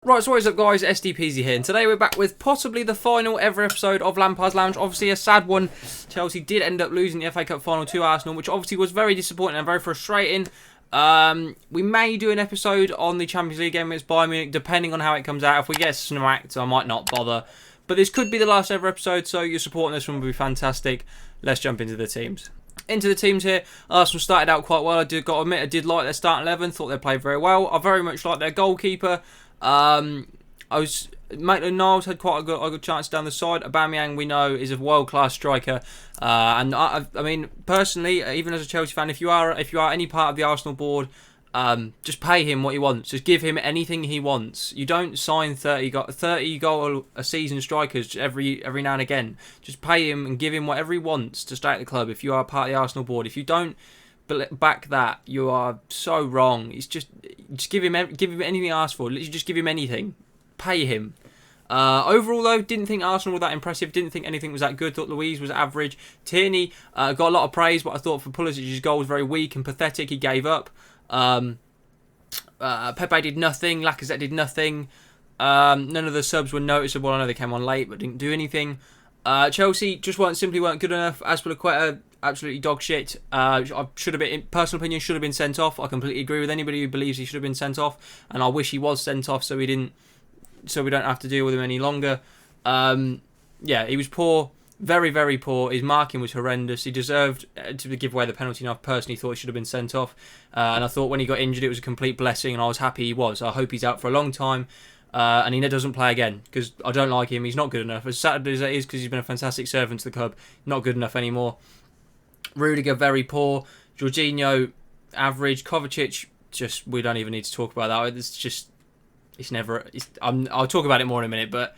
Right, so what is up guys, SDPZ here, and today we're back with possibly the final ever episode of Lampard's Lounge. Obviously a sad one. Chelsea did end up losing the FA Cup final to Arsenal, which obviously was very disappointing and very frustrating. We may do an episode on the Champions League game against Bayern Munich, depending on how it comes out. If we get smacked, I might not bother. But this could be the last ever episode, so your support on this one would be fantastic. Let's jump into the teams. Into the teams here, Arsenal started out quite well. I got to admit, I did like their starting 11. Thought they played very well. I very much like their goalkeeper. Maitland-Niles had quite a good chance down the side. Aubameyang, we know, is a world-class striker. And I mean, personally, even as a Chelsea fan, if you are any part of the Arsenal board, just pay him what he wants. Just give him anything he wants. You don't sign 30 goal a season strikers every now and again. Just pay him and give him whatever he wants to stay at the club. If you are part of the Arsenal board, if you don't back that, you are so wrong. It's just give him anything he asks for. Literally just give him anything. Pay him. Overall, though, didn't think Arsenal were that impressive. Didn't think anything was that good. Thought Louise was average. Tierney got a lot of praise, but I thought for Pulisic's goal was very weak and pathetic. He gave up. Pepe did nothing. Lacazette did nothing. None of the subs were noticeable. I know they came on late, but didn't do anything. Chelsea just simply weren't good enough. Azpilicueta, absolutely dog shit. Should have been, in personal opinion, should have been sent off. I completely agree with anybody who believes he should have been sent off, and I wish he was sent off so we don't have to deal with him any longer. Yeah, he was poor. Very, very poor. His marking was horrendous. He deserved to give away the penalty, and I personally thought he should have been sent off. And I thought when he got injured, it was a complete blessing, and I was happy he was. I hope he's out for a long time, and he doesn't play again, because I don't like him. He's not good enough. As sad as that is, because he's been a fantastic servant to the club, not good enough anymore. Rudiger, very poor. Jorginho, average. Kovacic, just, we don't even need to talk about that. I'll talk about it more in a minute, but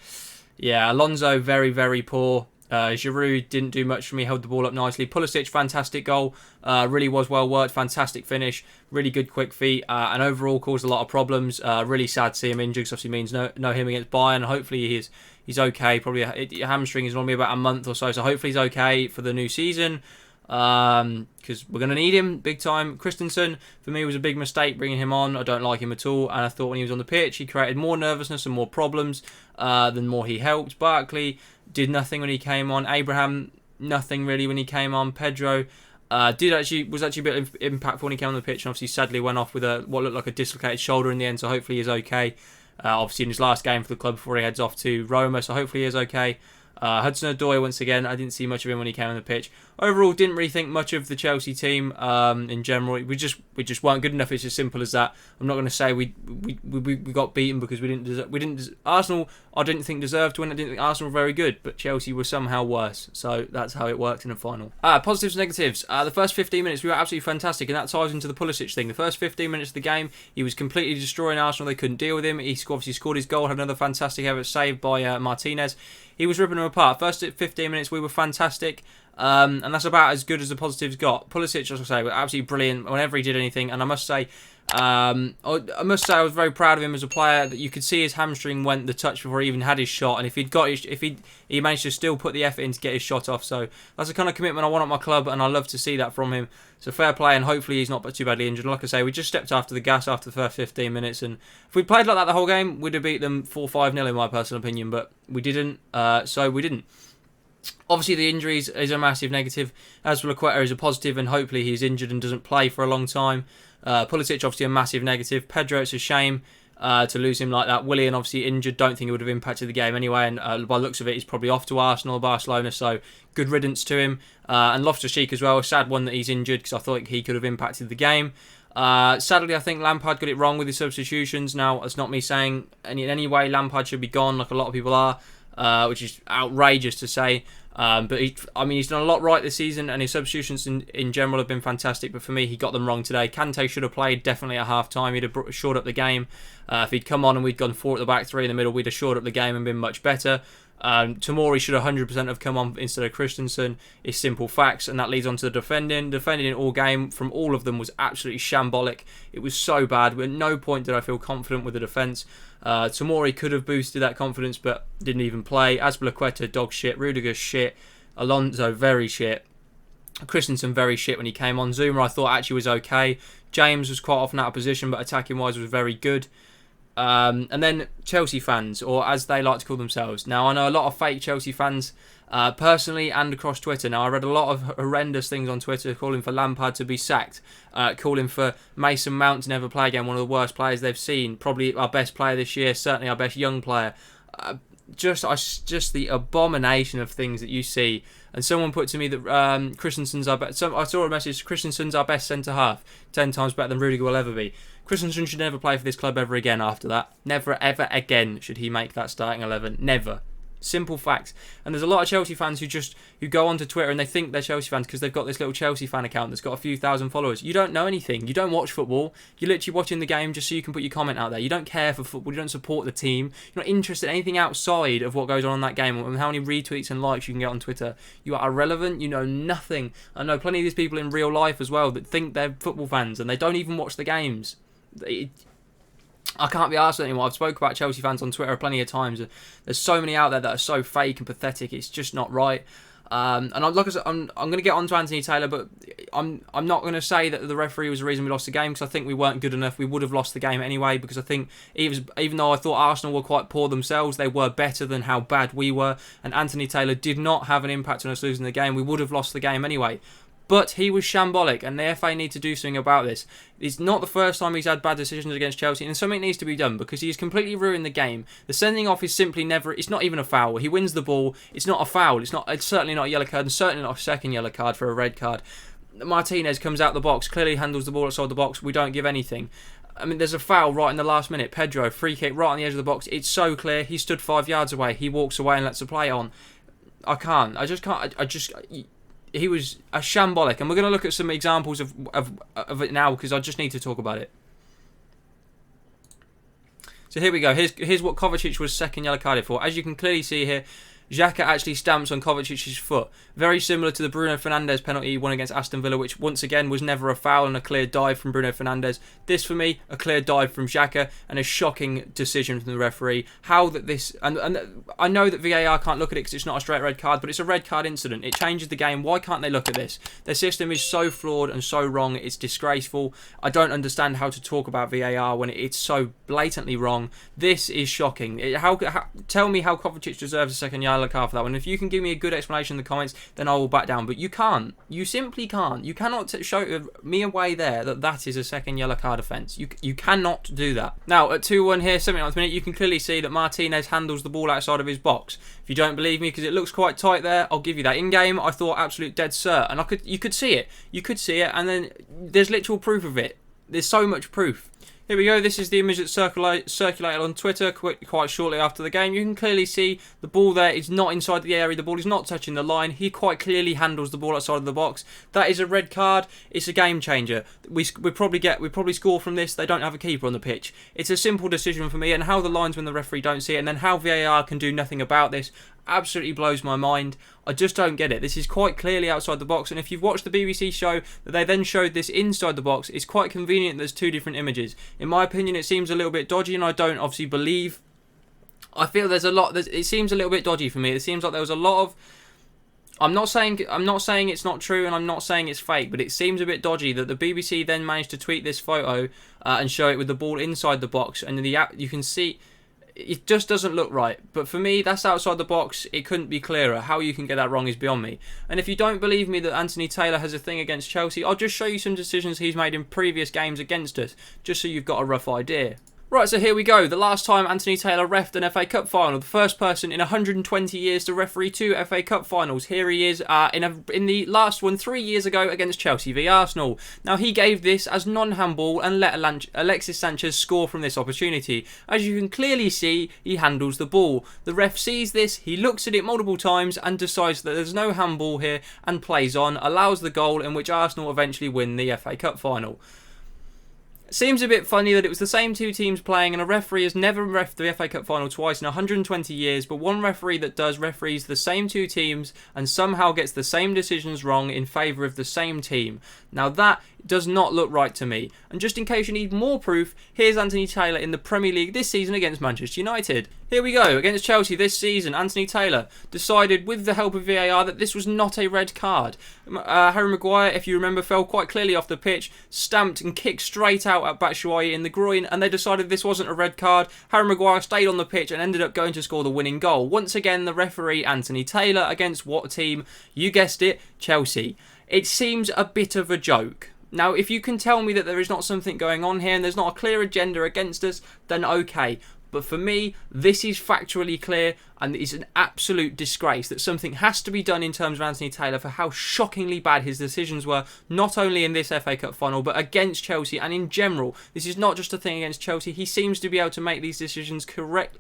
yeah, Alonso, very, very poor. Giroud didn't do much for me, held the ball up nicely. Pulisic, fantastic goal, really was well worked, fantastic finish, really good quick feet, and overall caused a lot of problems. Really sad to see him injured, because obviously means no him against Bayern. Hopefully he's okay. Probably a hamstring is normally about a month or so hopefully he's okay for the new season, because we're going to need him big time. Christensen, for me, was a big mistake bringing him on. I don't like him at all, and I thought when he was on the pitch he created more nervousness and more problems than more he helped. Barkley did nothing when he came on. Abraham, nothing really when he came on. Pedro was actually a bit impactful when he came on the pitch, and obviously sadly went off with what looked like a dislocated shoulder in the end, so hopefully he's okay. Obviously in his last game for the club before he heads off to Roma, so hopefully he is okay. Hudson-Odoi, once again, I didn't see much of him when he came on the pitch. Overall, didn't really think much of the Chelsea team in general. We just weren't good enough. It's as simple as that. I'm not going to say we got beaten because we didn't. Arsenal, I didn't think deserved to win. I didn't think Arsenal were very good, but Chelsea were somehow worse. So that's how it worked in the final. Positives and negatives. The first 15 minutes we were absolutely fantastic, and that ties into the Pulisic thing. The first 15 minutes of the game, he was completely destroying Arsenal. They couldn't deal with him. He obviously scored his goal, had another fantastic effort saved by Martinez. He was ripping them apart. First 15 minutes, we were fantastic. And that's about as good as the positives got. Pulisic, as I say, was absolutely brilliant whenever he did anything. And I must say, I was very proud of him as a player. That you could see his hamstring went the touch before he even had his shot. And he managed to still put the effort in to get his shot off. So that's the kind of commitment I want at my club, and I love to see that from him. So fair play, and hopefully he's not too badly injured. Like I say, we just stepped after the gas after the first 15 minutes, and if we played like that the whole game, we'd have beat them 4-5-0 in my personal opinion, but we didn't, so we didn't. Obviously the injuries is a massive negative. Azpilicueta is a positive, and hopefully he's injured and doesn't play for a long time. Pulisic obviously a massive negative. Pedro, it's a shame to lose him like that. Willian obviously injured, don't think it would have impacted the game anyway, and by the looks of it he's probably off to Arsenal or Barcelona, so good riddance to him. And Loftus-Cheek as well, a sad one that he's injured, because I thought he could have impacted the game. Sadly I think Lampard got it wrong with his substitutions. Now it's not me saying in any way Lampard should be gone like a lot of people are, which is outrageous to say. But he's done a lot right this season, and his substitutions in general have been fantastic, but for me he got them wrong today. Kante should have played definitely at half time. He'd have shored up the game. If he'd come on and we'd gone 4 at the back, 3 in the middle, we'd have shored up the game and been much better. Tomori should 100% have come on instead of Christensen. It's simple facts, and that leads on to the defending. Defending in all game from all of them was absolutely shambolic. It was so bad. At no point did I feel confident with the defence. Tomori could have boosted that confidence, but didn't even play. Azpilicueta, dog shit. Rudiger, shit. Alonso, very shit. Christensen, very shit when he came on. Zuma, I thought actually was okay. James was quite often out of position, but attacking-wise was very good. And then Chelsea fans, or as they like to call themselves. Now, I know a lot of fake Chelsea fans, personally and across Twitter. Now, I read a lot of horrendous things on Twitter calling for Lampard to be sacked, calling for Mason Mount to never play again, one of the worst players they've seen, probably our best player this year, certainly our best young player. Just the abomination of things that you see. And someone put to me that Christensen's our best. I saw a message: Christensen's our best centre half, 10 times better than Rudiger will ever be. Christensen should never play for this club ever again. After that, never ever again should he make that starting 11. Never. Simple facts. And there's a lot of Chelsea fans who go onto Twitter and they think they're Chelsea fans because they've got this little Chelsea fan account that's got a few thousand followers. You don't know anything. You don't watch football. You're literally watching the game just so you can put your comment out there. You don't care for football. You don't support the team. You're not interested in anything outside of what goes on in that game and how many retweets and likes you can get on Twitter. You are irrelevant. You know nothing. I know plenty of these people in real life as well that think they're football fans and they don't even watch the games. I can't be arsed anymore. I've spoke about Chelsea fans on Twitter plenty of times. There's so many out there that are so fake and pathetic. It's just not right. And I'm going to get on to Anthony Taylor, but I'm not going to say that the referee was the reason we lost the game because I think we weren't good enough. We would have lost the game anyway because I think even though I thought Arsenal were quite poor themselves, they were better than how bad we were. And Anthony Taylor did not have an impact on us losing the game. We would have lost the game anyway. But he was shambolic, and the FA need to do something about this. It's not the first time he's had bad decisions against Chelsea, and something needs to be done because he's completely ruined the game. The sending off is simply never. It's not even a foul. He wins the ball. It's not a foul. It's certainly not a yellow card, and certainly not a second yellow card for a red card. Martinez comes out the box, clearly handles the ball outside the box. We don't give anything. I mean, there's a foul right in the last minute. Pedro, free kick right on the edge of the box. It's so clear. He stood 5 yards away. He walks away and lets the play on. I can't. I just can't. He was a shambolic, and we're going to look at some examples of it now because I just need to talk about it. So here we go. Here's what Kovacic was second yellow carded for. As you can clearly see here, Xhaka actually stamps on Kovacic's foot. Very similar to the Bruno Fernandes penalty he won against Aston Villa, which once again was never a foul and a clear dive from Bruno Fernandes. This, for me, a clear dive from Xhaka and a shocking decision from the referee. How that this... And I know that VAR can't look at it because it's not a straight red card, but it's a red card incident. It changes the game. Why can't they look at this? Their system is so flawed and so wrong. It's disgraceful. I don't understand how to talk about VAR when it's so blatantly wrong. This is shocking. Tell me how Kovacic deserves a second yellow card for that one. If you can give me a good explanation in the comments, then I will back down. But you can't. You simply can't. You cannot show me a way there that is a second yellow card offence. You cannot do that. Now, at 2-1 here, 79th minute, you can clearly see that Martinez handles the ball outside of his box. If you don't believe me, because it looks quite tight there, I'll give you that. In game, I thought absolute dead cert, and you could see it. You could see it, and then there's literal proof of it. There's so much proof. Here we go. This is the image that circulated on Twitter quite shortly after the game. You can clearly see the ball there is not inside the area. The ball is not touching the line. He quite clearly handles the ball outside of the box. That is a red card. It's a game changer. We probably score from this. They don't have a keeper on the pitch. It's a simple decision for me, and how the linesman, the referee, don't see it, and then how VAR can do nothing about this absolutely blows my mind. I just don't get it. This is quite clearly outside the box, and if you've watched the BBC show that they then showed this inside the box, it's quite convenient there's two different images. In my opinion, it seems a little bit dodgy, and I don't obviously believe. I feel it seems a little bit dodgy for me. It seems like there was a lot of... I'm not saying it's not true, and I'm not saying it's fake, but it seems a bit dodgy that the BBC then managed to tweet this photo and show it with the ball inside the box, and you can see... It just doesn't look right. But for me, that's outside the box. It couldn't be clearer. How you can get that wrong is beyond me. And if you don't believe me that Anthony Taylor has a thing against Chelsea, I'll just show you some decisions he's made in previous games against us, just so you've got a rough idea. Right, so here we go. The last time Anthony Taylor refed an FA Cup final. The first person in 120 years to referee 2 FA Cup finals. Here he is in the last one 3 years ago against Chelsea v Arsenal. Now, he gave this as non-handball and let Alexis Sanchez score from this opportunity. As you can clearly see, he handles the ball. The ref sees this, he looks at it multiple times and decides that there's no handball here and plays on, allows the goal in which Arsenal eventually win the FA Cup final. Seems a bit funny that it was the same two teams playing and a referee has never reffed the FA Cup final twice in 120 years, but one referee that does referees the same two teams and somehow gets the same decisions wrong in favour of the same team. Now that It does not look right to me. And just in case you need more proof, here's Anthony Taylor in the Premier League this season against Manchester United. Here we go, against Chelsea this season, Anthony Taylor decided with the help of VAR that this was not a red card. Harry Maguire, if you remember, fell quite clearly off the pitch, stamped and kicked straight out at Batshuayi in the groin, and they decided this wasn't a red card. Harry Maguire stayed on the pitch and ended up going to score the winning goal. Once again, the referee, Anthony Taylor, against what team? You guessed it, Chelsea. It seems a bit of a joke. Now, if you can tell me that there is not something going on here and there's not a clear agenda against us, then okay. But for me, this is factually clear and it's an absolute disgrace that something has to be done in terms of Anthony Taylor for how shockingly bad his decisions were, not only in this FA Cup final, but against Chelsea and in general. This is not just a thing against Chelsea. He seems to be able to make these decisions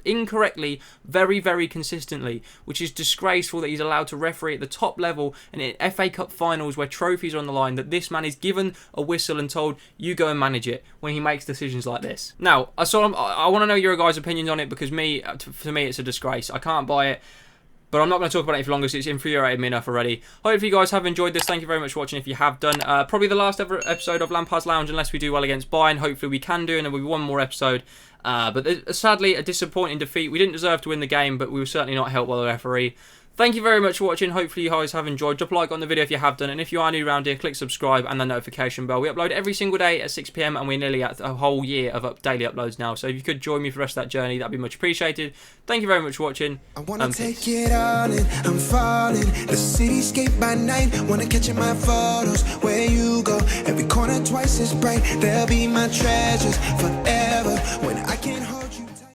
incorrectly, very, very consistently, which is disgraceful that he's allowed to referee at the top level and in FA Cup finals where trophies are on the line, that this man is given a whistle and told, you go and manage it, when he makes decisions like this. Now, I want to know your guys' opinions on it, because for me, it's a disgrace. I can't buy it, but I'm not going to talk about it for longer, because it's infuriated me enough already. Hopefully you guys have enjoyed this. Thank you very much for watching if you have done. Probably the last ever episode of Lampard's Lounge, unless we do well against Bayern. Hopefully we can do, and there will be one more episode. But sadly, a disappointing defeat. We didn't deserve to win the game, but we were certainly not helped by the referee. Thank you very much for watching. Hopefully you guys have enjoyed. Drop a like on the video if you have done, and if you are new around here, click subscribe and the notification bell. We upload every single day at 6 PM, and we're nearly at a whole year of daily uploads now. So if you could join me for the rest of that journey, that'd be much appreciated. Thank you very much for watching. I wanna take it all in, I'm falling. The cityscape by night, wanna catch in my photos. Where you go, every corner twice as bright. They'll be my treasures forever when I can't hold